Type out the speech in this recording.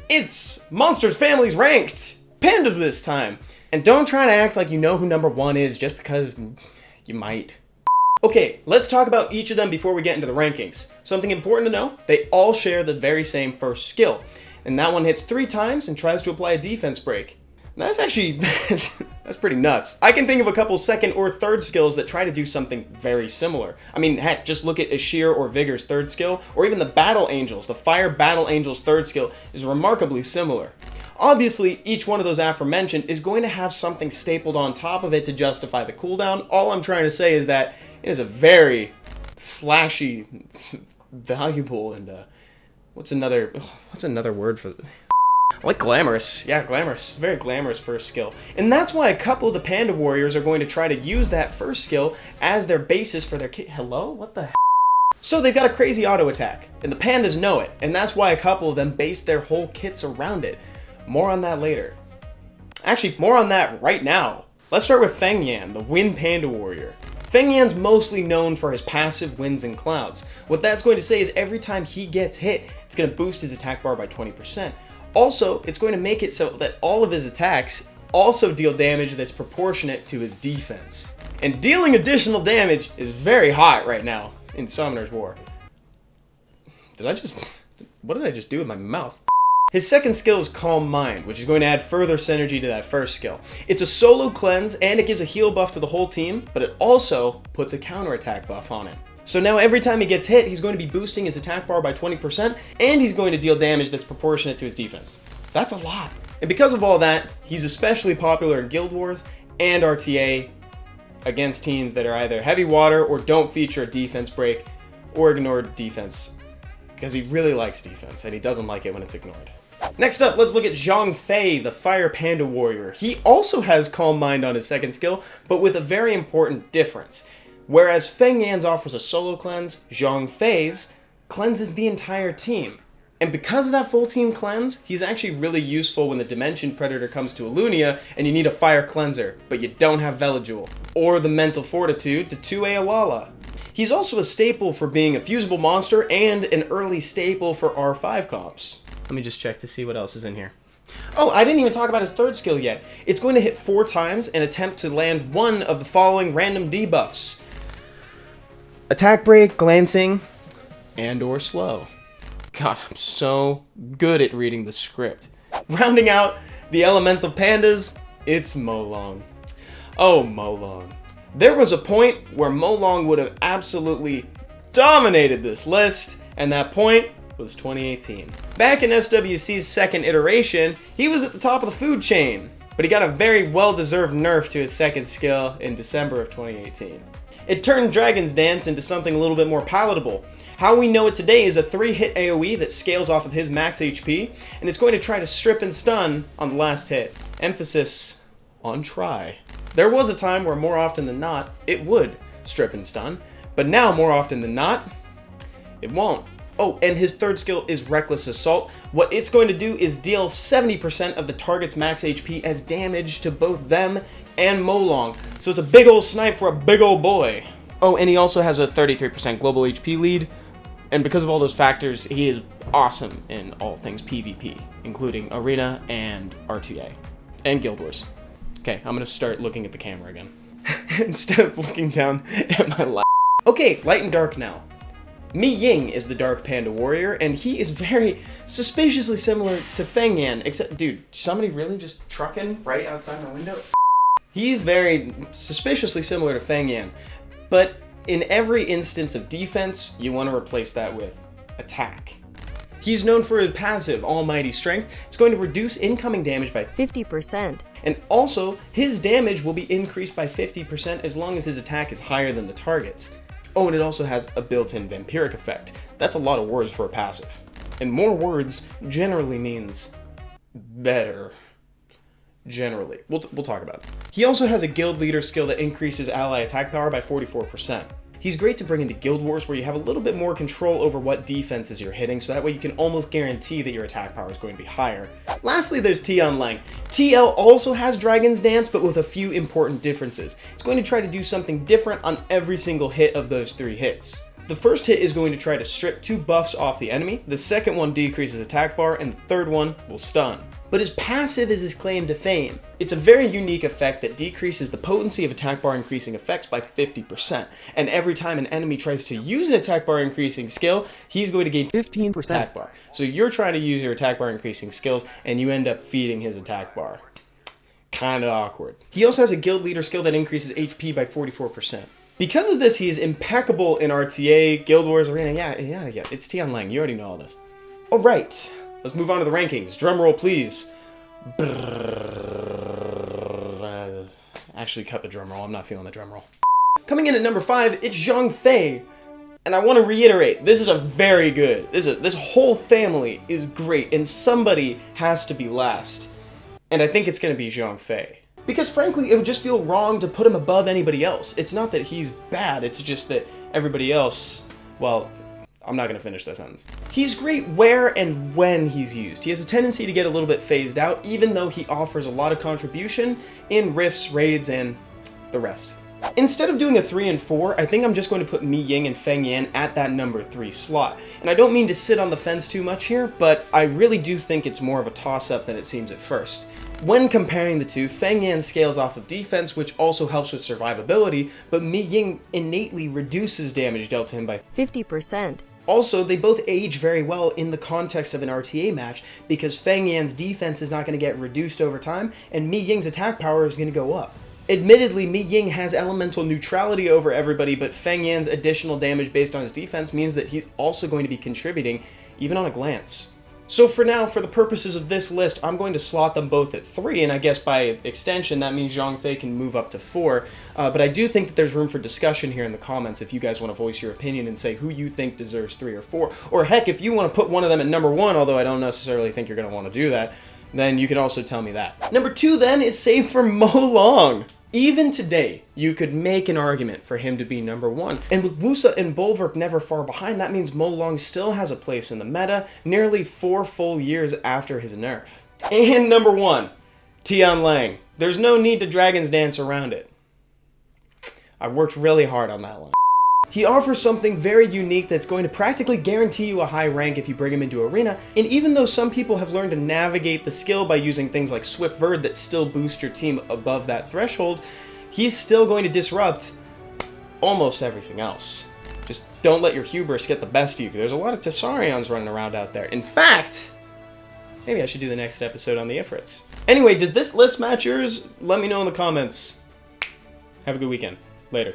It's Monsters Families Ranked! Pandas this time! And don't try to act like you know who number 1 is just because you might. Okay, let's talk about each of them before we get into the rankings. Something important to know, they all share the very same first skill. And that one hits 3 times and tries to apply a defense break. That's actually, that's pretty nuts. I can think of a couple second or third skills that try to do something very similar. I mean, heck, just look at Ashir or Vigor's third skill, or even the Battle Angels. The Fire Battle Angels third skill is remarkably similar. Obviously, each one of those aforementioned is going to have something stapled on top of it to justify the cooldown. All I'm trying to say is that it is a very flashy, valuable, and what's another word for I like glamorous. Yeah, glamorous. Very glamorous first skill. And that's why a couple of the Panda Warriors are going to try to use that first skill as their basis for their kit. Hello? What the heck? So they've got a crazy auto attack, and the Pandas know it, and that's why a couple of them base their whole kits around it. More on that later. Actually, more on that right now. Let's start with Feng Yan, the Wind Panda Warrior. Feng Yan's mostly known for his passive winds and clouds. What that's going to say is every time he gets hit, it's going to boost his attack bar by 20%. Also, it's going to make it so that all of his attacks also deal damage that's proportionate to his defense. And dealing additional damage is very hot right now in Summoner's War. What did I just do with my mouth? His second skill is Calm Mind, which is going to add further synergy to that first skill. It's a solo cleanse and it gives a heal buff to the whole team, but it also puts a counterattack buff on him. So now every time he gets hit, he's going to be boosting his attack bar by 20%, and he's going to deal damage that's proportionate to his defense. That's a lot. And because of all that, he's especially popular in Guild Wars and RTA against teams that are either heavy water or don't feature a defense break or ignore defense, because he really likes defense and he doesn't like it when it's ignored. Next up, let's look at Zhang Fei, the Fire Panda Warrior. He also has Calm Mind on his second skill, but with a very important difference. Whereas Feng Yan's offers a solo cleanse, Zhang Fei's cleanses the entire team. And because of that full team cleanse, he's actually really useful when the Dimension Predator comes to Alunia and you need a fire cleanser, but you don't have Veligul, or the Mental Fortitude to 2A Alala. He's also a staple for being a fusible monster and an early staple for R5 comps. Let me just check to see what else is in here. Oh, I didn't even talk about his third skill yet. It's going to hit 4 times and attempt to land one of the following random debuffs. Attack break, glancing, and or slow. God, I'm so good at reading the script. Rounding out the elemental pandas, it's Molong. Oh, Molong. There was a point where Molong would have absolutely dominated this list, and that point was 2018. Back in SWC's second iteration, he was at the top of the food chain, but he got a very well-deserved nerf to his second skill in December of 2018. It turned Dragon's Dance into something a little bit more palatable. How we know it today is a 3-hit AoE that scales off of his max HP, and it's going to try to strip and stun on the last hit. Emphasis on try. There was a time where more often than not, it would strip and stun, but now more often than not, it won't. Oh, and his third skill is Reckless Assault. What it's going to do is deal 70% of the target's max HP as damage to both them and Molong. So it's a big old snipe for a big old boy. Oh, and he also has a 33% global HP lead. And because of all those factors, he is awesome in all things PvP, including Arena and RTA. And Guild Wars. Okay, I'm gonna start looking at the camera again. Instead of looking down at my lap. Okay, light and dark now. Ying is the Dark Panda Warrior, and he is very suspiciously similar to Feng Yan, except, dude, somebody really just trucking right outside my window? He's very suspiciously similar to Feng Yan, but in every instance of defense, you want to replace that with attack. He's known for his passive, Almighty Strength. It's going to reduce incoming damage by 50%. And also, his damage will be increased by 50% as long as his attack is higher than the target's. Oh, and it also has a built-in vampiric effect. That's a lot of words for a passive. And more words generally means better. Generally. We'll talk about it. He also has a guild leader skill that increases ally attack power by 44%. He's great to bring into Guild Wars where you have a little bit more control over what defenses you're hitting, so that way you can almost guarantee that your attack power is going to be higher. Lastly, there's Tian Lang. TL also has Dragon's Dance, but with a few important differences. It's going to try to do something different on every single hit of those 3 hits. The first hit is going to try to strip 2 buffs off the enemy, the second one decreases attack bar, and the third one will stun. But his passive is his claim to fame. It's a very unique effect that decreases the potency of attack bar increasing effects by 50%, and every time an enemy tries to use an attack bar increasing skill, he's going to gain 15% attack bar. So you're trying to use your attack bar increasing skills, and you end up feeding his attack bar. Kinda awkward. He also has a guild leader skill that increases HP by 44%. Because of this, he is impeccable in RTA, Guild Wars, Arena, yeah, it's Tian Lang, you already know all this. Alright, let's move on to the rankings. Drum roll, please. Actually, cut the drum roll, I'm not feeling the drum roll. Coming in at number 5, it's Zhang Fei. And I want to reiterate, this is a very good, this whole family is great, and somebody has to be last. And I think it's going to be Zhang Fei. Because frankly, it would just feel wrong to put him above anybody else. It's not that he's bad, it's just that everybody else, well, I'm not going to finish that sentence. He's great where and when he's used. He has a tendency to get a little bit phased out, even though he offers a lot of contribution in rifts, raids, and the rest. Instead of doing a 3 and 4, I think I'm just going to put Ying and Feng Yan at that number 3 slot. And I don't mean to sit on the fence too much here, but I really do think it's more of a toss-up than it seems at first. When comparing the two, Feng Yan scales off of defense, which also helps with survivability, but Ying innately reduces damage dealt to him by 50%. Also, they both age very well in the context of an RTA match, because Feng Yan's defense is not going to get reduced over time, and Ying's attack power is going to go up. Admittedly, Ying has elemental neutrality over everybody, but Feng Yan's additional damage based on his defense means that he's also going to be contributing, even on a glance. So for now, for the purposes of this list, I'm going to slot them both at 3, and I guess by extension that means Zhang Fei can move up to 4, but I do think that there's room for discussion here in the comments if you guys want to voice your opinion and say who you think deserves 3 or 4, or heck, if you want to put one of them at number 1, although I don't necessarily think you're going to want to do that, then you can also tell me that. Number 2 then is saved for Mo Long. Even today, you could make an argument for him to be number 1. And with Wusa and Bulwark never far behind, that means Mo Long still has a place in the meta, nearly 4 full years after his nerf. And number 1, Tian Lang. There's no need to Dragon's Dance around it. I've worked really hard on that one. He offers something very unique that's going to practically guarantee you a high rank if you bring him into Arena, and even though some people have learned to navigate the skill by using things like Swift Verd that still boost your team above that threshold, he's still going to disrupt almost everything else. Just don't let your hubris get the best of you, because there's a lot of Tessarions running around out there. In fact, maybe I should do the next episode on the Ifrits. Anyway, does this list match yours? Let me know in the comments. Have a good weekend. Later.